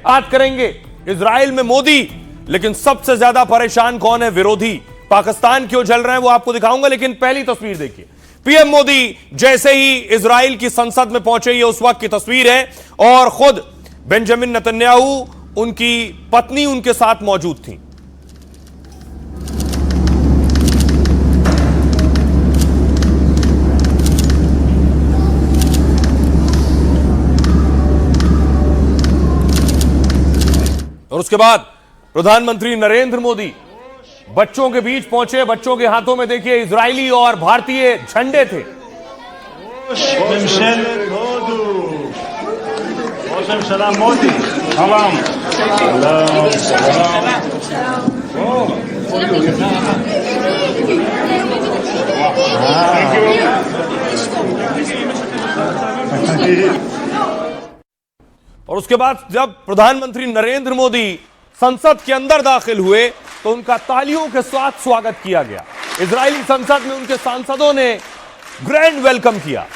बात करेंगे इजराइल में मोदी, लेकिन सबसे ज्यादा परेशान कौन है? विरोधी। पाकिस्तान क्यों जल रहे हैं वो आपको दिखाऊंगा, लेकिन पहली तस्वीर देखिए। पीएम मोदी जैसे ही इजराइल की संसद में पहुंचे, ये उस वक्त की तस्वीर है, और खुद बेंजामिन नेतन्याहू, उनकी पत्नी उनके साथ मौजूद थी। और उसके बाद प्रधानमंत्री नरेंद्र मोदी बच्चों के बीच पहुंचे। बच्चों के हाथों में देखिए इजरायली और भारतीय झंडे थे। मोदी सलाम। और उसके बाद जब प्रधानमंत्री नरेंद्र मोदी संसद के अंदर दाखिल हुए तो उनका तालियों के साथ स्वागत किया गया। इजरायली संसद में उनके सांसदों ने ग्रैंड वेलकम किया।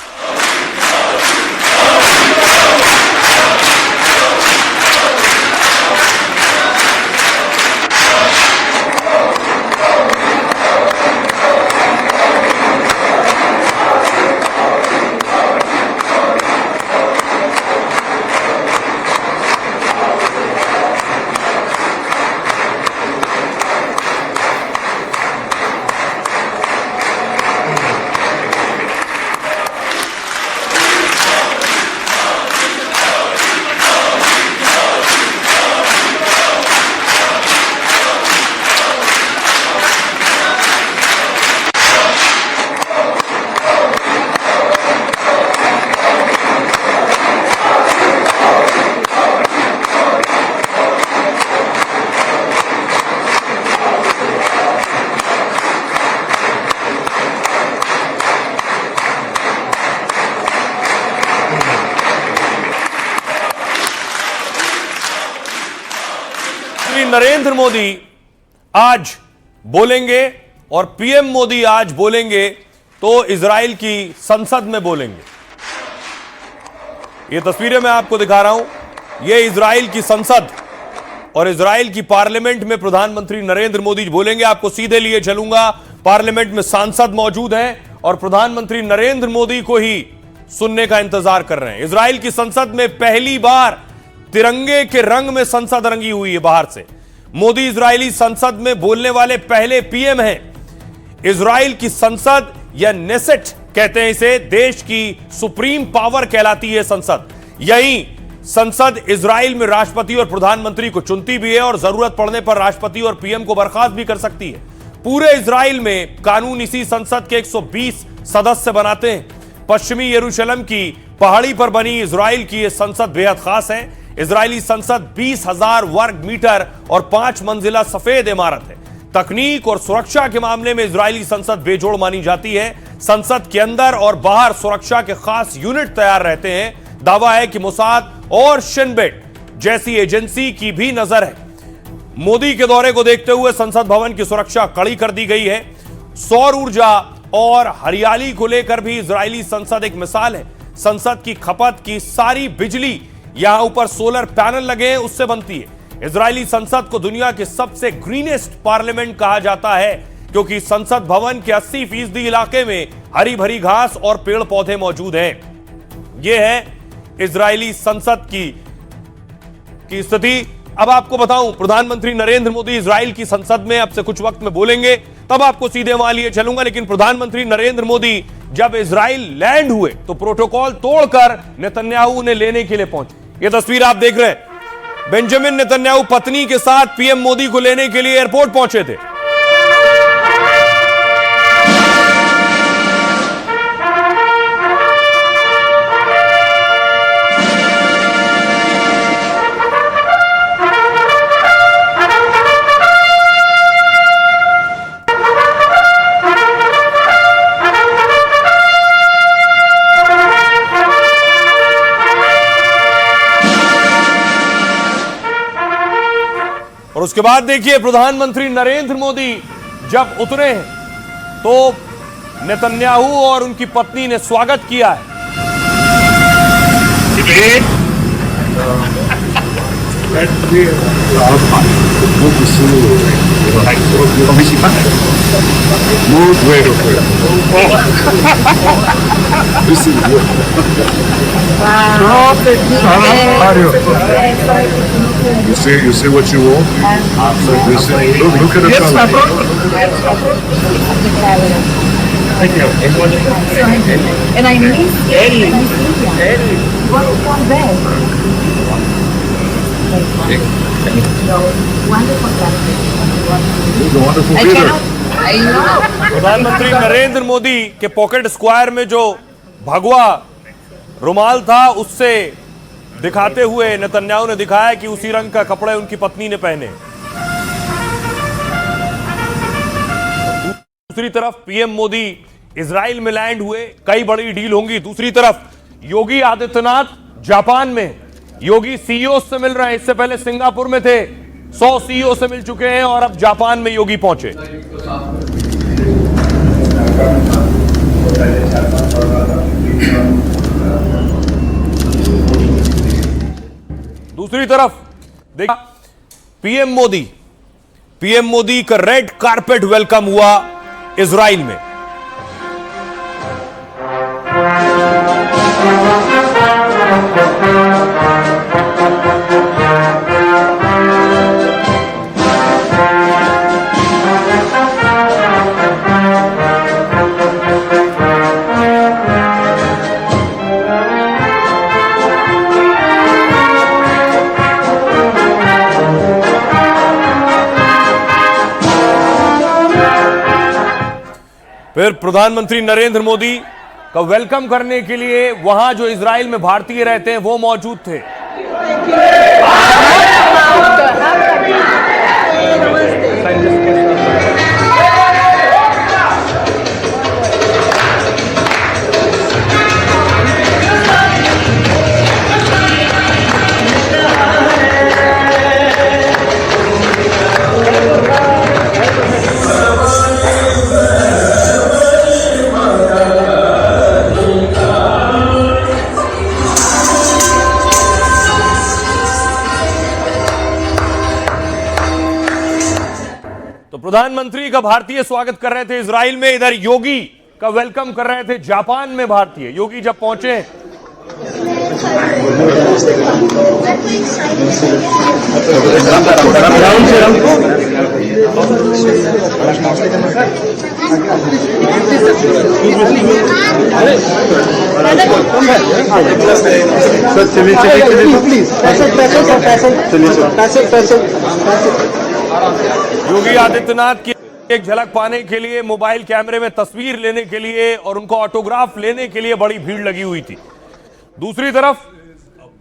नरेंद्र मोदी आज बोलेंगे और पीएम मोदी आज बोलेंगे तो इजराइल की संसद में बोलेंगे। ये तस्वीरें मैं आपको दिखा रहा हूं। ये इजराइल की संसद और इजराइल की पार्लियामेंट में प्रधानमंत्री नरेंद्र मोदी बोलेंगे। आपको सीधे लिए चलूंगा। पार्लियामेंट में सांसद मौजूद हैं और प्रधानमंत्री नरेंद्र मोदी को ही सुनने का इंतजार कर रहे हैं। इजराइल की संसद में पहली बार तिरंगे के रंग में संसद रंगी हुई है बाहर से। मोदी इजरायली संसद में बोलने वाले पहले पीएम हैं। इजराइल की संसद या नेसेट कहते हैं इसे, देश की सुप्रीम पावर कहलाती है संसद। यही संसद इजराइल में राष्ट्रपति और प्रधानमंत्री को चुनती भी है और जरूरत पड़ने पर राष्ट्रपति और पीएम को बर्खास्त भी कर सकती है। पूरे इजराइल में कानून इसी संसद के 120 सदस्य बनाते हैं। पश्चिमी यरूशलेम की पहाड़ी पर बनी इजराइल की यह संसद बेहद खास है। इजरायली संसद 20,000 वर्ग मीटर और 5 मंजिला सफेद इमारत है। तकनीक और सुरक्षा के मामले में इजरायली संसद बेजोड़ मानी जाती है। संसद के अंदर और बाहर सुरक्षा के खास यूनिट तैयार रहते हैं। दावा है कि मोसाद और शिन बेट जैसी एजेंसी की भी नजर है। मोदी के दौरे को देखते हुए संसद भवन की सुरक्षा कड़ी कर दी गई है। सौर ऊर्जा और हरियाली को लेकर भी इजरायली संसद एक मिसाल है। संसद की खपत की सारी बिजली यहां ऊपर सोलर पैनल लगे हैं उससे बनती है। इजरायली संसद को दुनिया के सबसे ग्रीनेस्ट पार्लियामेंट कहा जाता है क्योंकि संसद भवन के 80% इलाके में हरी भरी घास और पेड़ पौधे मौजूद हैं। यह है इजरायली संसद की स्थिति। अब आपको बताऊं, प्रधानमंत्री नरेंद्र मोदी इजराइल की संसद में अब से कुछ वक्त में बोलेंगे, तब आपको सीधे वहां लिए चलूंगा। लेकिन प्रधानमंत्री नरेंद्र मोदी जब इजराइल लैंड हुए तो प्रोटोकॉल तोड़कर नेतन्याहू उन्हें लेने के लिए पहुंचे। यह तस्वीर आप देख रहे हैं। बेंजामिन नेतन्याहू पत्नी के साथ पीएम मोदी को लेने के लिए एयरपोर्ट पहुंचे थे। और उसके बाद देखिए प्रधानमंत्री नरेंद्र मोदी जब उतरे हैं तो नेतन्याहू और उनकी पत्नी ने स्वागत किया है। You see what you want? You see, look at the color. Thank you. And I miss Ellie. What was that? Wonderful Wonderful I theater. cannot. I know. प्रधानमंत्री नरेंद्र मोदी के पॉकेट स्क्वायर में जो भगवा रुमाल था उससे दिखाते हुए नेतन्याहू ने दिखाया कि उसी रंग का कपड़े उनकी पत्नी ने पहने। दूसरी तरफ पीएम मोदी इजराइल में लैंड हुए, कई बड़ी डील होंगी। दूसरी तरफ योगी आदित्यनाथ जापान में, योगी सीईओ से मिल रहे हैं। इससे पहले सिंगापुर में थे, 100 सीईओ से मिल चुके हैं और अब जापान में योगी पहुंचे। दूसरी तरफ देखा पीएम मोदी का रेड कारपेट वेलकम हुआ इजराइल में। फिर प्रधानमंत्री नरेंद्र मोदी का वेलकम करने के लिए वहां जो इजराइल में भारतीय रहते हैं वो मौजूद थे। प्रधानमंत्री का भारतीय स्वागत कर रहे थे इजराइल में, इधर योगी का वेलकम कर रहे थे जापान में भारतीय। योगी जब पहुंचे योगी आदित्यनाथ की एक झलक पाने के लिए, मोबाइल कैमरे में तस्वीर लेने के लिए और उनको ऑटोग्राफ लेने के लिए बड़ी भीड़ लगी हुई थी। दूसरी तरफ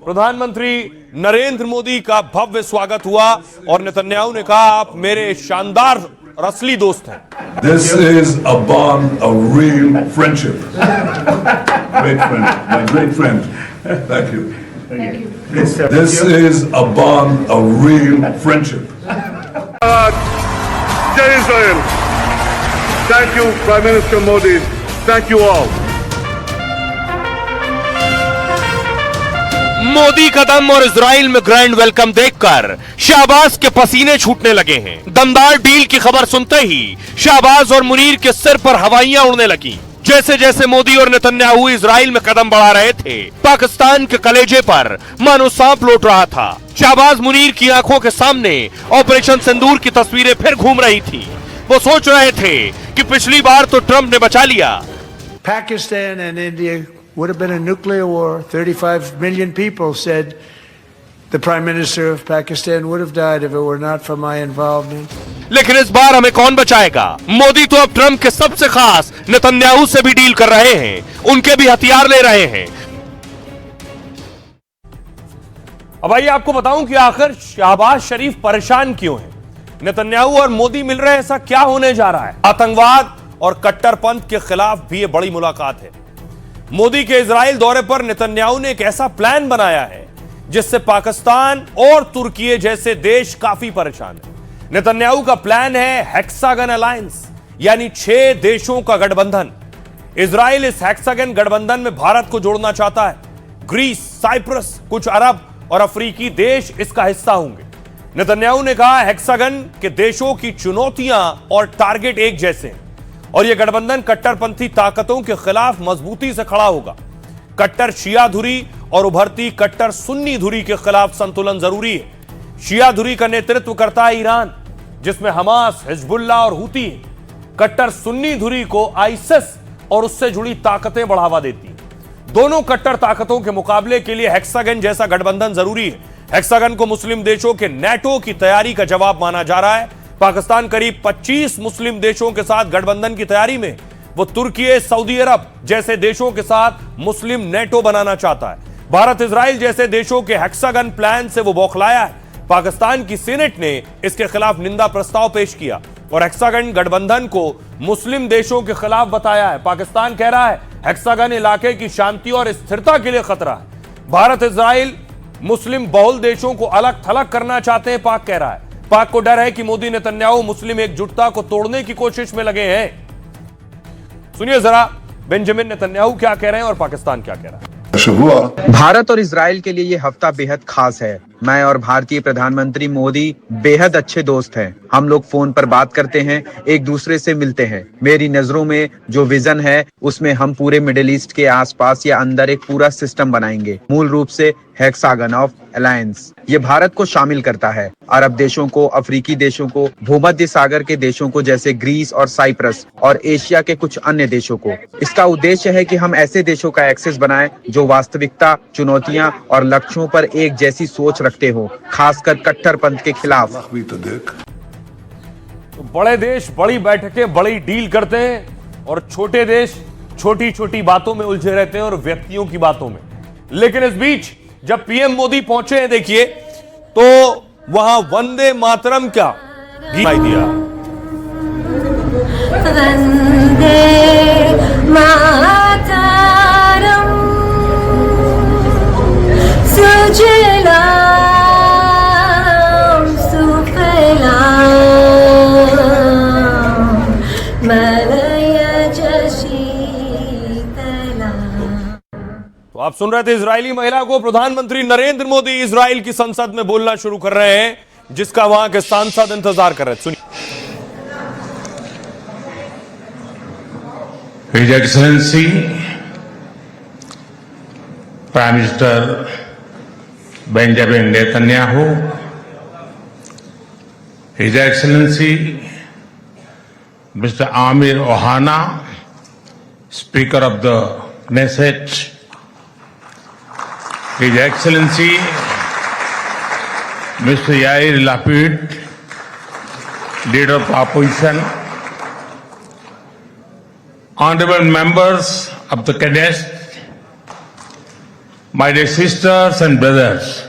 प्रधानमंत्री नरेंद्र मोदी का भव्य स्वागत हुआ और नेतन्याहू ने कहा आप मेरे शानदार असली दोस्त हैं। This is a bond of real friendship. Great friend, my great friend. Thank you. This is a bond of real friendship. Jai Israel. Thank you, Prime Minister Modi. Thank you all. Modi कदम और Israel में grand welcome देखकर शाहबाज के पसीने छूटने लगे हैं। दमदार deal की खबर सुनते ही शाहबाज और मुनीर के सिर पर हवाइयां उड़ने लगी। जैसे जैसे मोदी और नेतन्याहू इजराइल में कदम बढ़ा रहे थे, पाकिस्तान के कलेजे पर मानो सांप लौट रहा था। शाहबाज मुनीर की आंखों के सामने ऑपरेशन सिंदूर की तस्वीरें फिर घूम रही थी। वो सोच रहे थे कि पिछली बार तो ट्रंप ने बचा लिया। Pakistan and India would have been a nuclear war. 35 million people said the Prime Minister of Pakistan would have died if it were not for my involvement. लेकिन इस बार हमें कौन बचाएगा? मोदी तो अब ट्रंप के सबसे खास नेतन्याहू से भी डील कर रहे हैं, उनके भी हथियार ले रहे हैं। अब आइए आपको बताऊं कि आखिर शाहबाज शरीफ परेशान क्यों है। नेतन्याहू और मोदी मिल रहे हैं, ऐसा क्या होने जा रहा है? आतंकवाद और कट्टरपंथ के खिलाफ भी ये बड़ी मुलाकात है। मोदी के इजराइल दौरे पर नेतन्याहू ने एक ऐसा प्लान बनाया है जिससे पाकिस्तान और तुर्की जैसे देश काफी परेशान है। नेतन्याहू का प्लान है हेक्सागन अलायंस, यानी 6 देशों का गठबंधन। इजराइल इस हेक्सागन गठबंधन में भारत को जोड़ना चाहता है। ग्रीस, साइप्रस, कुछ अरब और अफ्रीकी देश इसका हिस्सा होंगे। नेतन्याहू ने कहा हेक्सागन के देशों की चुनौतियां और टारगेट एक जैसे हैं और यह गठबंधन कट्टरपंथी ताकतों के खिलाफ मजबूती से खड़ा होगा। कट्टर शिया धुरी और उभरती कट्टर सुन्नी धुरी के खिलाफ संतुलन जरूरी है। शिया धुरी का नेतृत्व करता है ईरान, जिसमें हमास, हिजबुल्लाह और हुती है। कट्टर सुन्नी धुरी को आईसिस और उससे जुड़ी ताकतें बढ़ावा देती हैं। दोनों कट्टर ताकतों के मुकाबले के लिए हेक्सागन जैसा गठबंधन जरूरी है। हेक्सागन को मुस्लिम देशों के नेटो की तैयारी का जवाब माना जा रहा है। पाकिस्तान करीब 25 मुस्लिम देशों के साथ गठबंधन की तैयारी में, वो तुर्की, सऊदी अरब जैसे देशों के साथ मुस्लिम नेटो बनाना चाहता है। भारत, इजराइल जैसे देशों के हेक्सागन प्लान से वो बौखलाया है। पाकिस्तान की सीनेट ने इसके खिलाफ निंदा प्रस्ताव पेश किया और हेक्सागन गठबंधन को मुस्लिम देशों के खिलाफ बताया है। पाकिस्तान कह रहा है हेक्सागन इलाके की शांति और स्थिरता के लिए खतरा है। भारत, इजराइल मुस्लिम बहुल देशों को अलग थलग करना चाहते हैं, पाक कह रहा है। पाक को डर है कि मोदी, नेतन्याहू मुस्लिम एकजुटता को तोड़ने की कोशिश में लगे हैं। सुनिए जरा बेंजामिन नेतन्याहू क्या कह रहे हैं और पाकिस्तान क्या कह रहा है। भारत और इजराइल के लिए ये हफ्ता बेहद खास है। मैं और भारतीय प्रधानमंत्री मोदी बेहद अच्छे दोस्त हैं। हम लोग फोन पर बात करते हैं, एक दूसरे से मिलते हैं। मेरी नजरों में जो विजन है उसमें हम पूरे मिडिल ईस्ट के आसपास या अंदर एक पूरा सिस्टम बनाएंगे, मूल रूप से हेक्सागन ऑफ अलायंस। ये भारत को शामिल करता है, अरब देशों को, अफ्रीकी देशों को, भूमध्य सागर के देशों को जैसे ग्रीस और साइप्रस और एशिया के कुछ अन्य देशों को। इसका उद्देश्य है कि हम ऐसे देशों का एक्सेस बनाएं जो वास्तविकता, चुनौतियां और लक्ष्यों पर एक जैसी सोच रखते हो, खासकर कट्टरपंथ के खिलाफ। तो बड़े देश बड़ी बैठकें, बड़ी डील करते हैं और छोटे देश छोटी छोटी बातों में उलझे रहते हैं और व्यक्तियों की बातों में। लेकिन इस बीच जब पीएम मोदी पहुंचे हैं, देखिए तो वहां वंदे मातरम क्या गीत दिया। वंदे मातरम सुजलाम सुफलाम मलयज शीतलाम। तो आप सुन रहे थे इजरायली महिला को प्रधानमंत्री नरेंद्र मोदी इजराइल की संसद में बोलना शुरू कर रहे हैं, जिसका वहां के सांसद इंतजार कर रहे थे। सुनिए। His Excellency Prime Minister Benjamin Netanyahu, His Excellency Mr. Amir Ohana, Speaker of the Knesset, His Excellency Mr. Yair Lapid, Leader of Opposition, Honorable members of the Knesset, my dear sisters and brothers,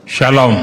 Shalom.